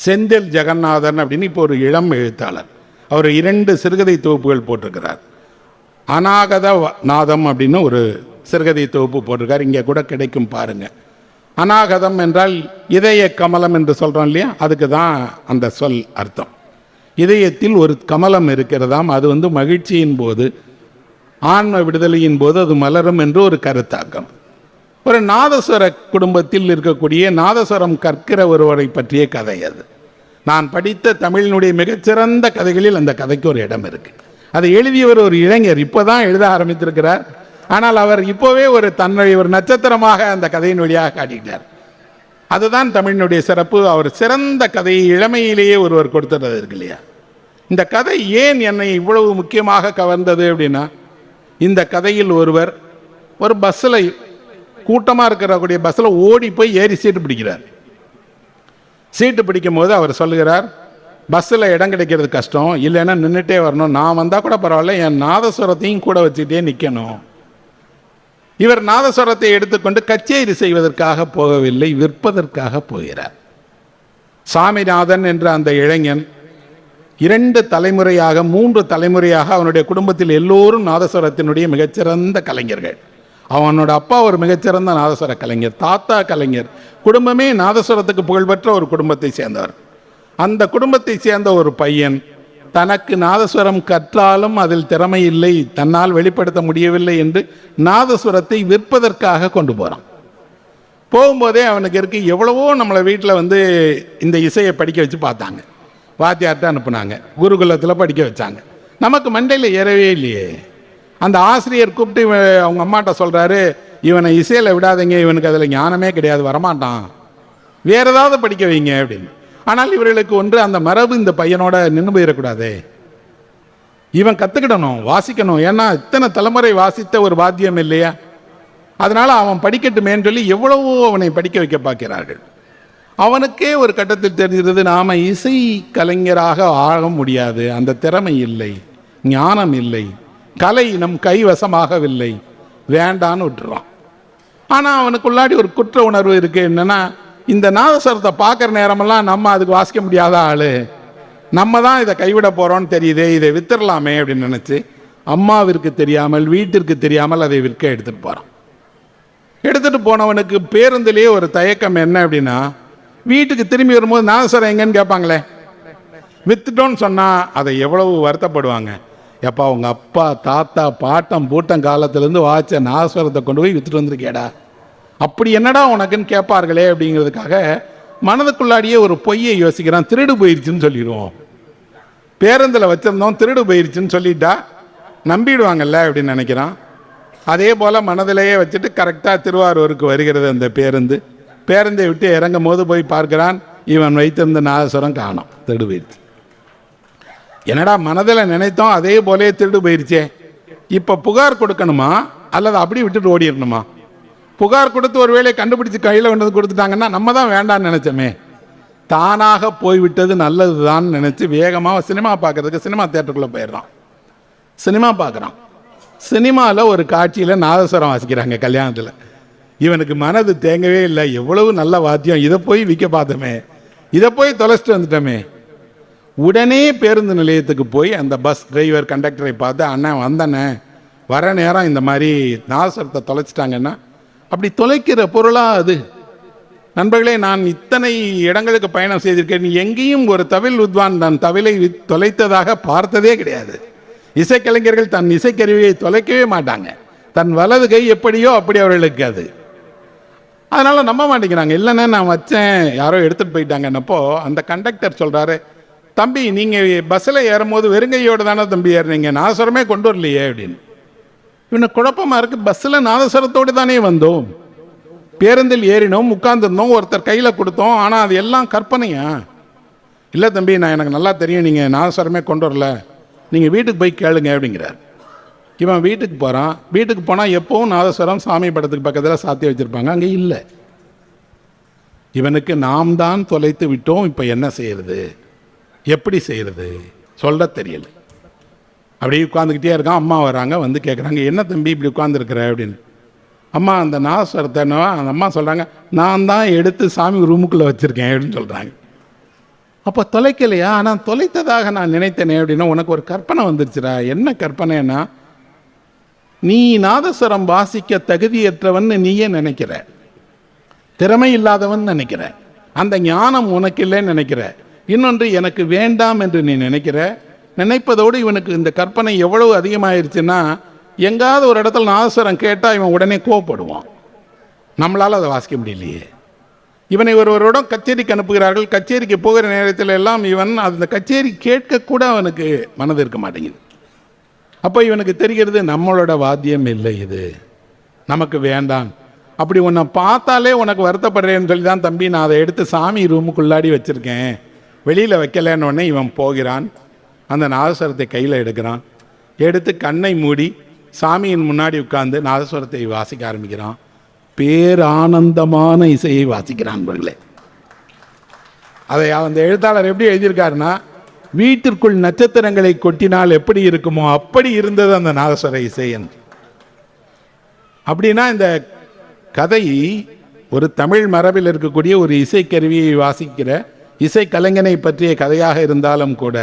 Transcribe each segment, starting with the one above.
செந்தில் ஜெகநாதன் அப்படின்னு இப்போ ஒரு இளம் எழுத்தாளர். அவர் 2 சிறுகதை தொகுப்புகள் போட்டிருக்கிறார். அநாகத நாதம் அப்படின்னு ஒரு சிறுகதை தொகுப்பு போட்டிருக்கார். இங்கே கூட கிடைக்கும் பாருங்கள். அநாகதம் என்றால் இதய கமலம் என்று சொல்கிறோம் இல்லையா, அதுக்கு தான் அந்த சொல் அர்த்தம். இதயத்தில் ஒரு கமலம் இருக்கிறதாம், அது மகிழ்ச்சியின் போது, ஆன்ம விடுதலையின் போது அது மலரும் என்று ஒரு கருத்தாக்கம். ஒரு நாதஸ்வர குடும்பத்தில் இருக்கக்கூடிய நாதஸ்வரம் கற்கிற ஒருவரை பற்றிய கதை அது. நான் படித்த தமிழினுடைய மிகச்சிறந்த கதைகளில் அந்த கதைக்கு ஒரு இடம் இருக்கு. அதை எழுதியவர் ஒரு இளைஞர், இப்போதான் எழுத ஆரம்பித்திருக்கிறார். ஆனால் அவர் இப்போவே தன்னுடைய ஒரு நட்சத்திரமாக அந்த கதையின் வழியாக காட்டிட்டார். அதுதான் தமிழினுடைய சிறப்பு. அவர் சிறந்த கதையை இளமையிலேயே ஒருவர் கொடுத்துறது இருக்கு இல்லையா. இந்த கதை ஏன் என்னை இவ்வளவு முக்கியமாக கவர்ந்தது அப்படின்னா, இந்த கதையில் ஒருவர் ஒரு பஸ்ஸில், கூட்டமாக இருக்கிறக்கூடிய பஸ்ஸில் ஓடி போய் ஏறி சீட்டு பிடிக்கிறார். சீட்டு பிடிக்கும் போது அவர் சொல்லுகிறார், பஸ்ஸில் இடம் கிடைக்கிறது கஷ்டம், இல்லைன்னா நின்றுட்டே வரணும், நான் வந்தால் கூட பரவாயில்ல, என் நாதஸ்வரத்தையும் கூட வச்சுக்கிட்டே நிற்கணும். இவர் நாதஸ்வரத்தை எடுத்துக்கொண்டு கச்சேரி செய்வதற்காக போகவில்லை, விற்பதற்காக போகிறார். சாமிநாதன் என்ற அந்த இளைஞன் 2 தலைமுறையாக 3 தலைமுறையாக அவனுடைய குடும்பத்தில் எல்லோரும் நாதஸ்வரத்தினுடைய மிகச்சிறந்த கலைஞர்கள். அவனோட அப்பா ஒரு மிகச்சிறந்த நாதஸ்வர கலைஞர், தாத்தா கலைஞர், குடும்பமே நாதஸ்வரத்துக்கு புகழ்பெற்ற ஒரு குடும்பத்தை சேர்ந்தவர். அந்த குடும்பத்தை சேர்ந்த ஒரு பையன் தனக்கு நாதஸ்வரம் கற்றாலும் அதில் திறமை இல்லை, தன்னால் வெளிப்படுத்த முடியவில்லை என்று நாதஸ்வரத்தை விற்பதற்காக கொண்டு போகிறான். போகும்போதே அவனுக்கு இருக்கு, எவ்வளவோ நம்மளை வீட்டில் இந்த இசையை படிக்க வச்சு பார்த்தாங்க, வாத்தியார்ட்ட அனுப்புனாங்க, குருகுலத்தில் படிக்க வச்சாங்க, நமக்கு மண்டையில் ஏறவே இல்லையே. அந்த ஆசிரியர் கூப்பிட்டு அவங்க அம்மாட்ட சொல்கிறாரு, இவனை இசையில் விடாதீங்க, இவனுக்கு அதில் ஞானமே கிடையாது, வரமாட்டான், வேற ஏதாவது படிக்க வைங்க அப்படின்னு. ஆனால் இவர்களுக்கு அந்த மரபு இந்த பையனோட நின்று போயிடக்கூடாது, இவன் கற்றுக்கிடணும், வாசிக்கணும், ஏன்னா இத்தனை தலைமுறை வாசித்த ஒரு வாத்தியம் இல்லையா, அதனால் அவன் படிக்கட்டுமேன்னு சொல்லி எவ்வளவோ அவனை படிக்க வைக்க பார்க்கிறார்கள். அவனுக்கே ஒரு கட்டத்தில் தெரிகிறது, நாம் இசை கலைஞராக ஆக முடியாது, அந்த திறமை இல்லை, ஞானம் இல்லை, கலை நம் கைவசமாகவில்லை, வேண்டான்னு விட்டுறான். ஆனால் அவனுக்குள்ளாடி ஒரு குற்ற உணர்வு இருக்குது. என்னென்னா, இந்த நாதஸ்வரத்தை பார்க்குற நேரமெல்லாம் நம்ம அதுக்கு வாசிக்க முடியாத ஆள், நம்ம தான் இதை கைவிட போகிறோன்னு தெரியுதே, இதை வித்துடலாமே அப்படின்னு நினச்சி அம்மாவிற்கு தெரியாமல், வீட்டிற்கு தெரியாமல் அதை விற்க எடுத்துகிட்டு போகிறான். எடுத்துகிட்டு போனவனுக்கு பேருந்திலேயே ஒரு தயக்கம் என்ன அப்படின்னா, வீட்டுக்கு திரும்பி வரும்போது நாதஸ்வரம் எங்கன்னு கேட்பாங்களே, வித்துட்டோன்னு சொன்னால் அதை எவ்வளவு வருத்தப்படுவாங்க. எப்பா உங்கள் அப்பா தாத்தா பாட்டம் பூட்டம் காலத்திலேருந்து வாய்ச்ச நாதஸ்வரத்தை கொண்டு போய் வித்துட்டு வந்திருக்கேடா, அப்படி என்னடா உனக்குன்னு கேட்பார்களே அப்படிங்கிறதுக்காக மனதுக்குள்ளாடியே ஒரு பொய்யை யோசிக்கிறான், திருடு போயிடுச்சுன்னு சொல்லிடுவோம், பேருந்தில் வச்சுருந்தோம் திருடு போயிடுச்சுன்னு சொல்லிட்டா நம்பிடுவாங்கல்ல அப்படின்னு நினைக்கிறான். அதே போல் மனதிலேயே வச்சுட்டு கரெக்டாக திருவாரூருக்கு வருகிறது அந்த பேருந்தை விட்டு இறங்கும் போது போய் பார்க்கிறான், இவன் வைத்திருந்த நாதஸ்வரம் காணோம், திருடு போயிடுச்சு. என்னடா மனதில் நினைத்தோம், அதே போலே திருடு போயிடுச்சே, இப்போ புகார் கொடுக்கணுமா அல்லது அப்படி விட்டுட்டு ஓடிடணுமா? புகார் கொடுத்து ஒரு வேலையை கண்டுபிடிச்சு கையில் கொண்டு கொடுத்துட்டாங்கன்னா நம்ம தான் வேண்டான்னு நினச்சோமே, தானாக போய்விட்டது நல்லது தான் நினச்சி வேகமாக சினிமா பார்க்குறதுக்கு சினிமா தியேட்டருக்குள்ளே போயிடுறான். சினிமா பார்க்குறான். சினிமாவில் ஒரு காட்சியில் நாதஸ்வரம் வாசிக்கிறாங்க கல்யாணத்தில். இவனுக்கு மனது தேங்கவே இல்லை, எவ்வளவு நல்ல வாத்தியம், இதை போய் விற்க பார்த்தோமே, இதை போய் தொலைச்சிட்டு வந்துட்டோமே. உடனே பேருந்து நிலையத்துக்கு போய் அந்த பஸ் டிரைவர் கண்டக்டரை பார்த்து, அண்ணன் வந்தண்ணே, வர நேரம் இந்த மாதிரி நாதஸ்வரத்தை தொலைச்சிட்டாங்கன்னா, அப்படி தொலைக்கிற பொருளாக அது. நண்பர்களே, நான் இத்தனை இடங்களுக்கு பயணம் செய்திருக்கேன், எங்கேயும் ஒரு தவில் வித்வான் நான் தவிலை தொலைத்ததாக பார்த்ததே கிடையாது. இசைக்கலைஞர்கள் தன் இசைக்கருவியை தொலைக்கவே மாட்டாங்க, தன் வலது கை எப்படியோ அப்படி அவர்களுக்கு அது. அதனால் நம்ப மாட்டேங்கிறாங்க. இல்லைன்னா நான் வச்சேன், யாரோ எடுத்துகிட்டு போயிட்டாங்கன்னப்போ அந்த கண்டக்டர் சொல்கிறாரு, தம்பி நீங்கள் பஸ்ஸில் ஏறும்போது வெறுங்கையோடு தானே தம்பி ஏறினீங்க, நாதஸ்வரமே கொண்டு வரலையே அப்படின்னு. இவனுக்கு குழப்பமாக இருக்குது, பஸ்ஸில் நாதஸ்வரத்தோடு தானே வந்தோம், பேருந்தில் ஏறினோம், உட்கார்ந்துருந்தோம், ஒருத்தர் கையில் கொடுத்தோம், ஆனால் அது எல்லாம் கற்பனையா? இல்லை தம்பி, நான் எனக்கு நல்லா தெரியும் நீங்கள் நாதஸ்வரமே கொண்டு வரல, நீங்கள் வீட்டுக்கு போய் கேளுங்க அப்படிங்கிறார். இவன் வீட்டுக்கு போகிறான். வீட்டுக்கு போனால் எப்போவும் நாதஸ்வரம் சாமி படத்துக்கு பக்கத்தில் சாத்தி வச்சுருப்பாங்க, அங்கே இல்லை. இவனுக்கு நாம் தான் தொலைத்து விட்டோம், இப்போ என்ன செய்யறது, எப்படி செய்கிறது சொல்ல தெரியல. அப்படியே உட்காந்துக்கிட்டே இருக்கான். அம்மா வராங்க, வந்து கேட்குறாங்க, என்ன தம்பி இப்படி உட்காந்துருக்குற அப்படின்னு. அம்மா அந்த நாதஸ்வரத்தை அந்த அம்மா சொல்கிறாங்க, நான் தான் எடுத்து சாமி ரூமுக்குள்ளே வச்சுருக்கேன் அப்படின்னு சொல்கிறாங்க. அப்போ தொலைக்கலையா? ஆனால் தொலைத்ததாக நான் நினைத்தேனே அப்படின்னா, உனக்கு ஒரு கற்பனை வந்துருச்சுடா. என்ன கற்பனைன்னா, நீ நாதஸ்வரம் வாசிக்க தகுதியற்றவன் நீயே நினைக்கிற, திறமை இல்லாதவன் நினைக்கிற, அந்த ஞானம் உனக்கு இல்லைன்னு நினைக்கிற. இன்னொன்று, எனக்கு வேண்டாம் என்று நீ நினைக்கிற. நினைப்பதோடு இவனுக்கு இந்த கற்பனை எவ்வளவு அதிகமாயிருச்சுன்னா, எங்காவது ஒரு இடத்துல நாதஸ்வரம் கேட்டால் இவன் உடனே கோவப்படுவான். நம்மளால் அதை வாசிக்க முடியலையே. இவனை ஒருவரோடம் கச்சேரிக்கு அனுப்புகிறார்கள். கச்சேரிக்கு போகிற நேரத்தில் எல்லாம் இவன் அந்த கச்சேரி கேட்கக்கூட அவனுக்கு மனது இருக்க மாட்டேங்குது. அப்போ இவனுக்கு தெரிகிறது, நம்மளோட வாத்தியம் இல்லை, இது நமக்கு வேண்டாம். அப்படி உன்னை பார்த்தாலே உனக்கு வருத்தப்படுறேன்னு சொல்லி தான் தம்பி நான் அதை எடுத்து சாமி ரூமுக்குள்ளாடி வச்சுருக்கேன், வெளியில் வைக்கலன்னு உடனே இவன் போகிறான். அந்த நாதஸ்வரத்தை கையில் எடுக்கிறான். எடுத்து கண்ணை மூடி சாமியின் முன்னாடி உட்கார்ந்து நாதஸ்வரத்தை வாசிக்க ஆரம்பிக்கிறான். பேரானந்தமான இசையை வாசிக்கிறான். அதை அந்த எழுத்தாளர் எப்படி எழுதியிருக்காருன்னா, வீட்டிற்குள் நட்சத்திரங்களை கொட்டினால் எப்படி இருக்குமோ அப்படி இருந்தது அந்த நாதஸ்வர இசை. அப்படின்னா இந்த கதை ஒரு தமிழ் மரபில் இருக்கக்கூடிய ஒரு இசைக்கருவியை வாசிக்கிற இசை கலைஞனை பற்றிய கதையாக இருந்தாலும் கூட,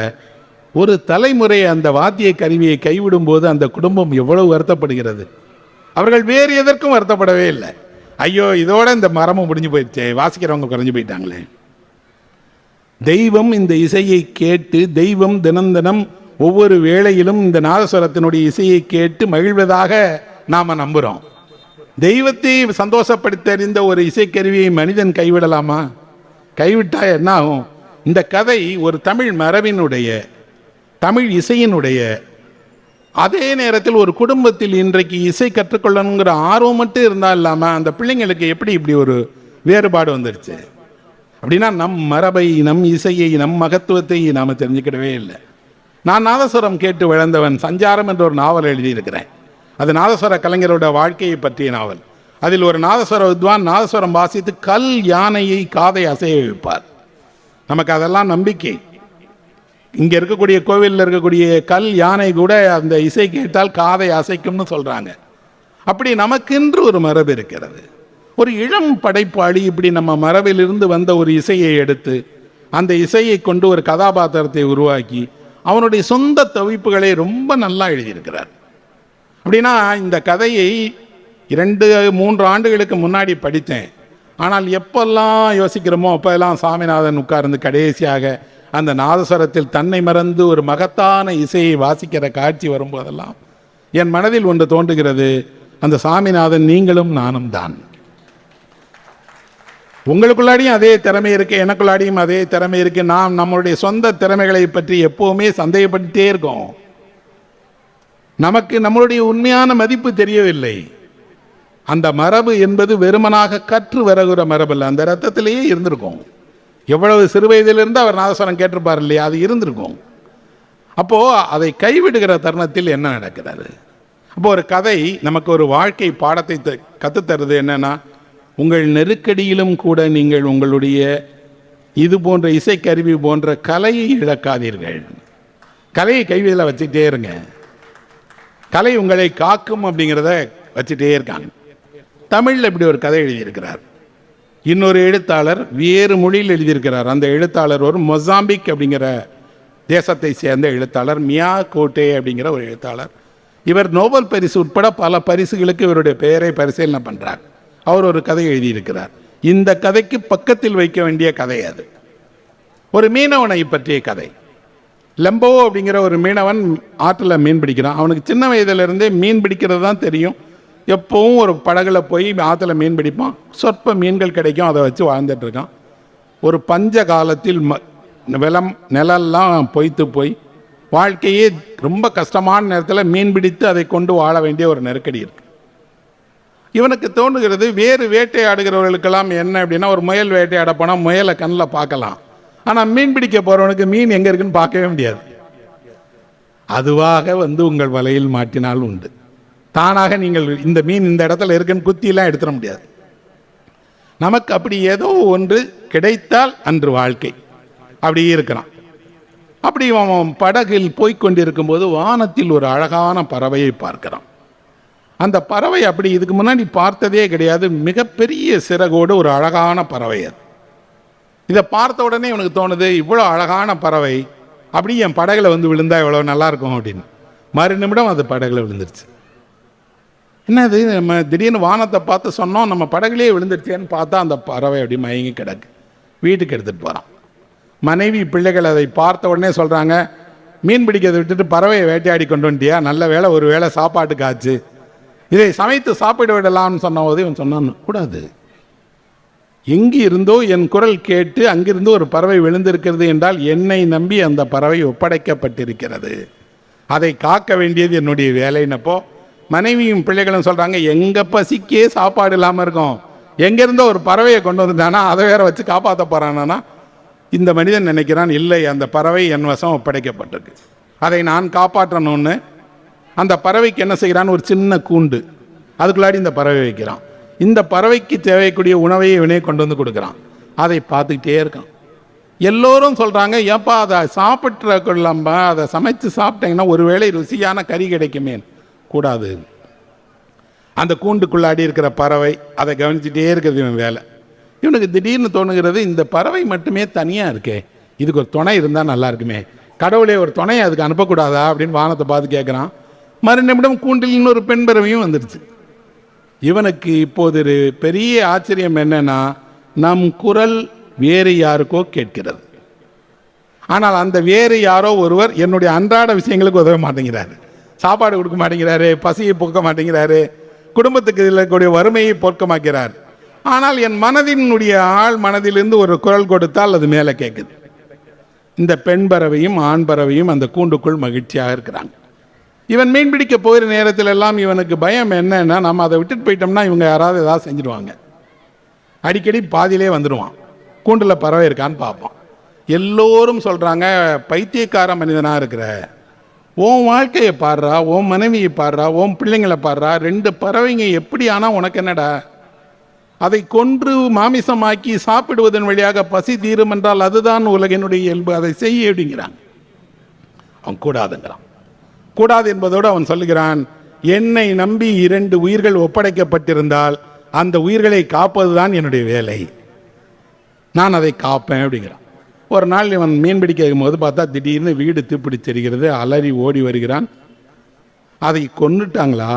ஒரு தலைமுறை அந்த வாத்திய கருவியை கைவிடும் போது அந்த குடும்பம் எவ்வளவு வருத்தப்படுகிறது. அவர்கள் வேறு எதற்கும் வருத்தப்படவே இல்லை. ஐயோ இதோட இந்த மரமும் முடிஞ்சு போயிடுச்சே, வாசிக்கிறவங்க குறைஞ்சு போயிட்டாங்களே. தெய்வம் இந்த இசையை கேட்டு, தெய்வம் தினம் தினம் ஒவ்வொரு வேளையிலும் இந்த நாதஸ்வரத்தினுடைய இசையை கேட்டு மகிழ்வதாக நாம் நம்புகிறோம். தெய்வத்தை சந்தோஷப்படுத்தறிந்த ஒரு இசைக்கருவியை மனிதன் கைவிடலாமா? கைவிட்டா என்ன ஆகும்? இந்த கதை ஒரு தமிழ் மரபினுடைய, தமிழ் இசையினுடைய, அதே நேரத்தில் ஒரு குடும்பத்தில் இன்றைக்கு இசை கற்றுக்கொள்ளணுங்கிற ஆர்வம் மட்டும் இருந்தால் இல்லாமல் அந்த பிள்ளைங்களுக்கு எப்படி இப்படி ஒரு வேறுபாடு வந்துடுச்சு அப்படின்னா, நம் மரபை, நம் இசையை, நம் மகத்துவத்தை நாம் தெரிஞ்சுக்கிடவே இல்லை. நான் நாதஸ்வரம் கேட்டு வளர்ந்தவன். சஞ்சாரம் என்ற ஒரு நாவல் எழுதியிருக்கிறேன். அது நாதஸ்வர கலைஞரோட வாழ்க்கையை பற்றிய நாவல். அதில் ஒரு நாதஸ்வர வித்வான் நாதஸ்வரம் வாசித்து கல் யானையை காதை அசைய வைப்பார். நமக்கு அதெல்லாம் நம்பிக்கை. இங்கே இருக்கக்கூடிய கோவிலில் இருக்கக்கூடிய கல் யானை கூட அந்த இசை கேட்டால் காதை அசைக்கும்னு சொல்கிறாங்க. அப்படி நமக்கென்று ஒரு மரபு இருக்கிறது. ஒரு இளம் படைப்பாளி இப்படி நம்ம மரபிலிருந்து வந்த ஒரு இசையை எடுத்து அந்த இசையை கொண்டு ஒரு கதாபாத்திரத்தை உருவாக்கி அவனுடைய சொந்த தவிப்புகளை ரொம்ப நல்லா எழுதியிருக்கிறார். அப்படின்னா இந்த கதையை 2-3 ஆண்டுகளுக்கு முன்னாடி படித்தேன். ஆனால் எப்பெல்லாம் யோசிக்கிறோமோ அப்போல்லாம் சாமிநாதன் உட்கார்ந்து கடைசியாக அந்த நாதஸ்வரத்தில் தன்னை மறந்து ஒரு மகத்தான இசையை வாசிக்கிற காட்சி வரும்போதெல்லாம் என் மனதில் ஒன்று தோன்றுகிறது, அந்த சாமிநாதன் நீங்களும் நானும் தான். உங்களுக்குள்ளாடியும் அதே திறமை இருக்குது, எனக்குள்ளாடியும் அதே திறமை இருக்குது. நாம் நம்மளுடைய சொந்த திறமைகளை பற்றி எப்போவுமே சந்தேகப்பட்டுட்டே இருக்கோம். நமக்கு நம்மளுடைய உண்மையான மதிப்பு தெரியவில்லை. அந்த மரபு என்பது வெறுமனாக கற்று வருகிற மரபல்ல, அந்த ரத்தத்திலேயே இருந்திருக்கும். எவ்வளவு சிறு வயதிலிருந்து அவர் நாதஸ்வரம் கேட்டிருப்பார் இல்லையா, அது இருந்திருக்கும். அப்போது அதை கைவிடுகிற தருணத்தில் என்ன நடக்கிறது? அப்போ ஒரு கதை நமக்கு ஒரு வாழ்க்கை பாடத்தை கற்றுத்தருது. என்னன்னா, உங்கள் நெருக்கடியிலும் கூட நீங்கள் உங்களுடைய இது போன்ற இசைக்கருவி போன்ற கலையை இழக்காதீர்கள். கலையை கைவிதில் வச்சுட்டே இருங்க. கலை உங்களை காக்கும் அப்படிங்கிறத வச்சுட்டே இருக்காங்க. தமிழில் இப்படி ஒரு கதை எழுதியிருக்கிறார். இன்னொரு எழுத்தாளர் வேறு மொழியில் எழுதியிருக்கிறார். அந்த எழுத்தாளர் ஒரு மொசாம்பிக் அப்படிங்கிற தேசத்தை சேர்ந்த எழுத்தாளர், மியா கோட்டே அப்படிங்கிற ஒரு எழுத்தாளர். இவர் நோபல் பரிசு உட்பட பல பரிசுகளுக்கு இவருடைய பெயரை பரிசீலனை பண்ணுறார். அவர் ஒரு கதை எழுதியிருக்கிறார். இந்த கதைக்கு பக்கத்தில் வைக்க வேண்டிய கதை அது. ஒரு மீனவனை பற்றிய கதை. லெம்போ அப்படிங்கிற ஒரு மீனவன் ஆற்றில் மீன் பிடிக்கிறான். அவனுக்கு சின்ன வயதிலிருந்தே மீன் பிடிக்கிறது தான் தெரியும். எப்போவும் ஒரு படகுல போய் ஆற்றுல மீன் பிடிப்பான். சொற்ப மீன்கள் கிடைக்கும், அதை வச்சு வாழ்ந்துட்டுருக்கான். ஒரு பஞ்ச காலத்தில் நிலெல்லாம் பொய்த்து போய் வாழ்க்கையே ரொம்ப கஷ்டமான நேரத்தில் மீன் பிடித்து அதை கொண்டு வாழ வேண்டிய ஒரு நெருக்கடி இருக்குது. இவனுக்கு தோன்றுகிறது, வேறு வேட்டையாடுகிறவர்களுக்கெல்லாம் என்ன அப்படின்னா, ஒரு முயல் வேட்டையாட போனால் முயலை கண்ணில் பார்க்கலாம். ஆனால் மீன் பிடிக்க போகிறவனுக்கு மீன் எங்கே இருக்குன்னு பார்க்கவே முடியாது. அதுவாக உங்கள் வலையில் மாட்டினால் உண்டு. தானாக நீங்கள் இந்த மீன் இந்த இடத்துல இருக்குன்னு குத்தியெல்லாம் எடுத்துட முடியாது. நமக்கு அப்படி ஏதோ ஒன்று கிடைத்தால் அன்று வாழ்க்கை அப்படியே இருக்கிறான். அப்படி அவன் படகில் போய்கொண்டிருக்கும் போது வானத்தில் ஒரு அழகான பறவையை பார்க்கிறான். அந்த பறவை அப்படி இதுக்கு முன்னாடி பார்த்ததே கிடையாது. மிகப்பெரிய சிறகோடு ஒரு அழகான பறவை அது. இதை பார்த்த உடனே இவனுக்கு தோணுது, இவ்வளோ அழகான பறவை அப்படி என் படகுல வந்து விழுந்தா எவ்வளோ நல்லாயிருக்கும் அப்படின்னு. மறு நிமிடம் அது படகுல விழுந்துருச்சு. என்னது, நம்ம திடீர்னு வானத்தை பார்த்து சொன்னோம், நம்ம படகுலேயே விழுந்துருச்சேன்னு பார்த்தா அந்த பறவை அப்படி மயங்கி கிடக்கு. வீட்டுக்கு எடுத்துகிட்டு போகிறான். மனைவி பிள்ளைகள் அதை பார்த்த உடனே சொல்கிறாங்க, மீன் பிடிக்கிறதை விட்டுட்டு பறவையை வேட்டையாடி கொண்டு வந்துட்டியா, நல்ல வேலை, ஒரு வேளை சாப்பாட்டுக்கு ஆச்சு, இதை சமைத்து சாப்பிட விடலாம்னு சொன்னபோது இவன் சொன்னான், கூடாது, எங்கு இருந்தோ என் குரல் கேட்டு அங்கிருந்து ஒரு பறவை விழுந்திருக்கிறது என்றால் என்னை நம்பி அந்த பறவை ஒப்படைக்கப்பட்டிருக்கிறது, அதை காக்க வேண்டியது என்னுடைய வேலைன்னப்போ மனைவியும் பிள்ளைகளும் சொல்கிறாங்க, எங்கள் பசிக்கே சாப்பாடு இல்லாமல் இருக்கும், எங்கேருந்தோ ஒரு பறவையை கொண்டு வந்துட்டானா அதை வேற வச்சு காப்பாற்ற போகிறானா. இந்த மனிதன் நினைக்கிறான், இல்லை, அந்த பறவை என் வசம் ஒப்படைக்கப்பட்டிருக்கு, அதை நான் காப்பாற்றணும்னு அந்த பறவைக்கு என்ன செய்கிறான், ஒரு சின்ன கூண்டு, அதுக்குள்ளாடி இந்த பறவை வைக்கிறான். இந்த பறவைக்கு தேவைக்கூடிய உணவை இவனே கொண்டு வந்து கொடுக்குறான். அதை பார்த்துக்கிட்டே இருக்கான். எல்லோரும் சொல்கிறாங்க, ஏப்பா அதை சாப்பிட்ற கொள்ளாம்பா, அதை சமைச்சு சாப்பிட்டீங்கன்னா ஒருவேளை ருசியான கறி கிடைக்குமே. கூடாது, அந்த கூண்டுக்குள்ளாடி இருக்கிற பறவை அதை கவனிச்சுட்டே இருக்கிறது இவன் வேலை. இவனுக்கு திடீர்னு தோணுகிறது, இந்த பறவை மட்டுமே தனியாக இருக்கே, இதுக்கு ஒரு துணை இருந்தால் நல்லா இருக்குமே, கடவுளே ஒரு துணையை அதுக்கு அனுப்பக்கூடாதா அப்படின்னு வானத்தை பார்த்து கேட்குறான். மறு நிமிடம் கூண்டில் இன்னொரு பெண் பறவையும் வந்துடுச்சு. இவனுக்கு இப்போது ஒரு பெரிய ஆச்சரியம் என்னன்னா, நம் குரல் வேறு யாருக்கோ கேட்கிறது, ஆனால் அந்த வேறு யாரோ ஒருவர் என்னுடைய அன்றாட விஷயங்களுக்கு உதவ மாட்டேங்கிறாரு, சாப்பாடு கொடுக்க மாட்டேங்கிறாரு, பசியை போக்க மாட்டேங்கிறாரு, குடும்பத்துக்கு இருக்கக்கூடிய வறுமையை போக்கமாக்கிறார். ஆனால் என் மனதினுடைய ஆள் மனதிலிருந்து ஒரு குரல் கொடுத்தால் அது மேலே கேட்குது. இந்த பெண் பறவையும் ஆண் பறவையும் அந்த கூண்டுக்குள் மகிழ்ச்சியாக இருக்கிறாங்க. இவன் மீன் பிடிக்க போகிற நேரத்தில் எல்லாம் இவனுக்கு பயம் என்னன்னா, நம்ம அதை விட்டுட்டு போயிட்டோம்னா இவங்க யாராவது ஏதாவது செஞ்சுடுவாங்க. அடிக்கடி பாதியிலே வந்துடுவான், கூண்டில் பறவை இருக்கான்னு பார்ப்பான். எல்லோரும் சொல்கிறாங்க, பைத்தியக்கார மனிதனாக இருக்கிற, உன் வாழ்க்கையை பாடுறா, உன் மனைவியை பாடுறா, உன் பிள்ளைங்களை பாடுறா, 2 பறவைங்க எப்படி ஆனால் உனக்கு என்னடா, அதை கொன்று மாமிசமாக்கி சாப்பிடுவதன் வழியாக பசி தீரும் என்றால் அதுதான் உலகினுடைய இயல்பு, அதை செய்ய அப்படிங்கிறான். அவன் கூடாதுங்கிறான். கூடாது என்பதோடு அவன் சொல்லுகிறான், என்னை நம்பி 2 உயிர்கள் ஒப்படைக்கப்பட்டிருந்தால் அந்த உயிர்களை காப்பது தான் என்னுடைய வேலை, நான் அதை காப்பேன் அப்படிங்கிறான். ஒரு நாள் இவன் மீன் பிடிக்கும் போது பார்த்தா திடீர்னு வீடு தீப்பிடிச்சு தெரிகிறது. அலறி ஓடி வருகிறான். அதை கொன்னுட்டாங்களா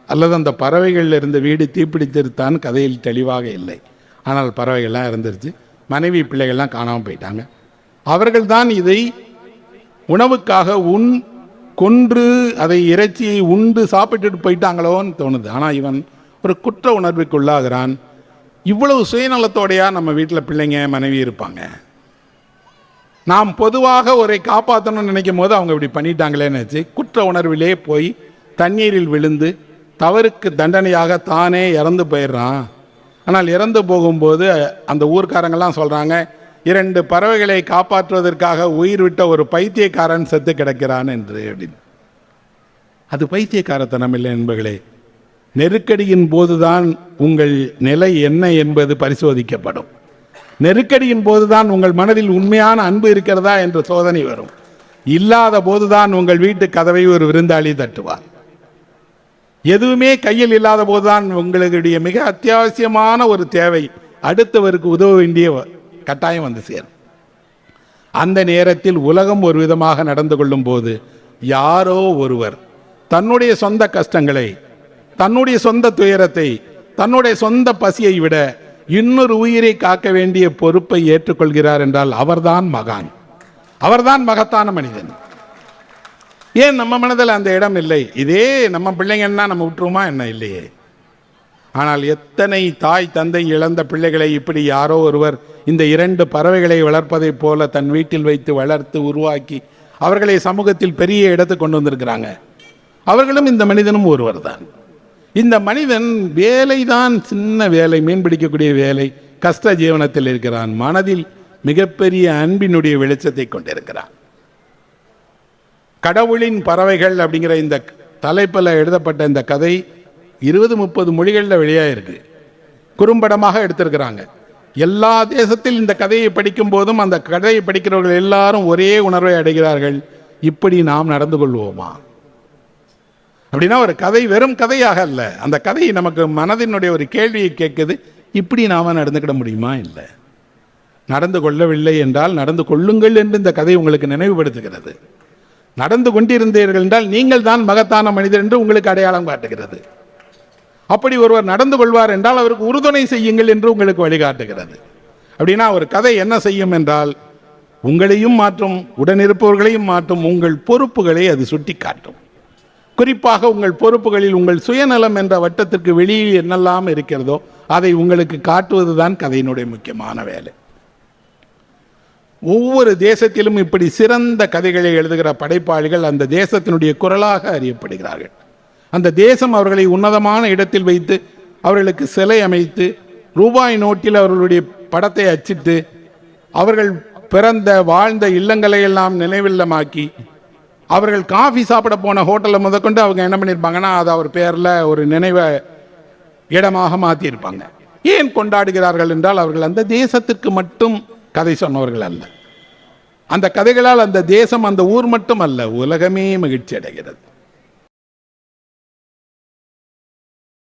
அல்லது அந்த பறவைகளில் இருந்த வீடு தீப்பிடித்திருத்தான் கதையில் தெளிவாக இல்லை. ஆனால் பறவைகள்லாம் இறந்துருச்சு, மனைவி பிள்ளைகள்லாம் காணாமல் போயிட்டாங்க. அவர்கள்தான் இதை உணவுக்காக கொன்று அதை இறைச்சியை உண்டு சாப்பிட்டுட்டு போயிட்டாங்களோன்னு தோணுது. ஆனால் இவன் ஒரு குற்ற உணர்வுக்குள்ளாகிறான். இவ்வளவு சுயநலத்தோடையா நம்ம வீட்டில் பிள்ளைங்க மனைவி இருப்பாங்க, நாம் பொதுவாக ஒரை காப்பாற்றணும்னு நினைக்கும் போது அவங்க இப்படி பண்ணிட்டாங்களேன்னு நினச்சி குற்ற உணர்விலே போய் தண்ணீரில் விழுந்து தவறுக்கு தண்டனையாக தானே இறந்து போயிடுறான். ஆனால் இறந்து போகும்போது அந்த ஊர்க்காரங்கெல்லாம் சொல்கிறாங்க, 2 பறவைகளை காப்பாற்றுவதற்காக உயிர் விட்ட ஒரு பைத்தியக்காரன் செத்து கிடக்கிறான் என்று. அப்படின்னு அது பைத்தியக்காரத்தனம் இல்லை என்பர்களே. நெருக்கடியின் போதுதான் உங்கள் நிலை என்ன என்பது பரிசோதிக்கப்படும். நெருக்கடியின் போதுதான் உங்கள் மனதில் உண்மையான அன்பு இருக்கிறதா என்ற சோதனை வரும். இல்லாத போதுதான் உங்கள் வீட்டு கதவை ஒரு விருந்தாளி தட்டுவார். எதுவுமே கையில் இல்லாத போதுதான் உங்களுடைய மிக அத்தியாவசியமான ஒரு தேவை அடுத்தவருக்கு உதவ வேண்டிய கட்டாயம் வந்து சேரும். அந்த நேரத்தில் உலகம் ஒரு விதமாக நடந்து கொள்ளும் போது யாரோ ஒருவர் தன்னுடைய சொந்த கஷ்டங்களை, தன்னுடைய சொந்த துயரத்தை, தன்னுடைய சொந்த பசியை விட இன்னொரு உயிரை காக்க வேண்டிய பொறுப்பை ஏற்றுக்கொள்கிறார் என்றால் அவர்தான் மகான், அவர்தான் மகத்தான மனிதன். ஏன் நம்ம மனதில் அந்த இடம் இல்லை? இதே நம்ம பிள்ளைங்கன்னா நம்ம விட்டுருமா என்ன? இல்லையே. ஆனால் எத்தனை தாய் தந்தை இழந்த பிள்ளைகளை இப்படி யாரோ ஒருவர் இந்த 2 பறவைகளை வளர்ப்பதைப் போல தன் வீட்டில் வைத்து வளர்த்து உருவாக்கி அவர்களை சமூகத்தில் பெரிய இடத்துக்கு கொண்டு வந்திருக்கிறாங்க. அவர்களும் இந்த மனிதனும் ஒருவர் தான். இந்த மனிதன் வேலைதான், சின்ன வேலை, மீன் பிடிக்கக்கூடிய வேலை, கஷ்ட ஜீவனத்தில் இருக்கிறான். மனதில் மிகப்பெரிய அன்பினுடைய வெளிச்சத்தை கொண்டிருக்கிறான். கடவுளின் பறவைகள் அப்படிங்கிற இந்த தலைப்பில் எழுதப்பட்ட இந்த கதை 20-30 மொழிகளில் வெளியாயிருக்கு. குறும்படமாக எடுத்திருக்கிறாங்க. எல்லா தேசத்தில் இந்த கதையை படிக்கும் போதும் அந்த கதையை படிக்கிறவர்கள் எல்லாரும் ஒரே உணர்வை அடைகிறார்கள், இப்படி நாம் நடந்து கொள்வோமா அப்படின்னா. ஒரு கதை வெறும் கதையாக அல்ல, அந்த கதை நமக்கு மனதினுடைய ஒரு கேள்வியை கேட்குது, இப்படி நாம நடந்துக்கிட முடியுமா? இல்லை. நடந்து கொள்ளவில்லை என்றால் நடந்து கொள்ளுங்கள் என்று இந்த கதை உங்களுக்கு நினைவுபடுத்துகிறது. நடந்து கொண்டிருந்தீர்கள் என்றால் நீங்கள் தான் மகத்தான மனிதர் என்று உங்களுக்கு அடையாளம் காட்டுகிறது. அப்படி ஒருவர் நடந்து கொள்வார் என்றால் அவருக்கு உறுதுணை செய்யுங்கள் என்று உங்களுக்கு வழிகாட்டுகிறது. அப்படின்னா ஒரு கதை என்ன செய்யும் என்றால் உங்களையும் மாற்றும், உடனிருப்பவர்களையும் மாற்றும், உங்கள் பொறுப்புகளை அது சுட்டி காட்டும். குறிப்பாக உங்கள் பொறுப்புகளில் உங்கள் சுயநலம் என்ற வட்டத்திற்கு வெளியில் என்னெல்லாம் இருக்கிறதோ அதை உங்களுக்கு காட்டுவதுதான் கதையினுடைய முக்கியமான வேலை. ஒவ்வொரு தேசத்திலும் இப்படி சிறந்த கதைகளை எழுதுகிற படைப்பாளிகள் அந்த தேசத்தினுடைய குரலாக அறியப்படுகிறார்கள். அந்த தேசம் அவர்களை உன்னதமான இடத்தில் வைத்து அவர்களுக்கு சிலை அமைத்து ரூபாய் நோட்டில் அவர்களுடைய படத்தை அச்சிட்டு அவர்கள் பிறந்த வாழ்ந்த இல்லங்களை எல்லாம் நினைவில்லமாக்கி அவர்கள் காஃபி சாப்பிட போன ஹோட்டலில் முதற்கொண்டு அவங்க என்ன பண்ணியிருப்பாங்கன்னா அது அவர் பேரில் ஒரு நினைவை இடமாக மாற்றியிருப்பாங்க. ஏன் கொண்டாடுகிறார்கள் என்றால் அவர்கள் அந்த தேசத்திற்கு மட்டும் கதை சொன்னவர்கள் அல்ல. அந்த கதைகளால் அந்த தேசம் அந்த ஊர் மட்டும் அல்ல, உலகமே மகிழ்ச்சி அடைகிறது.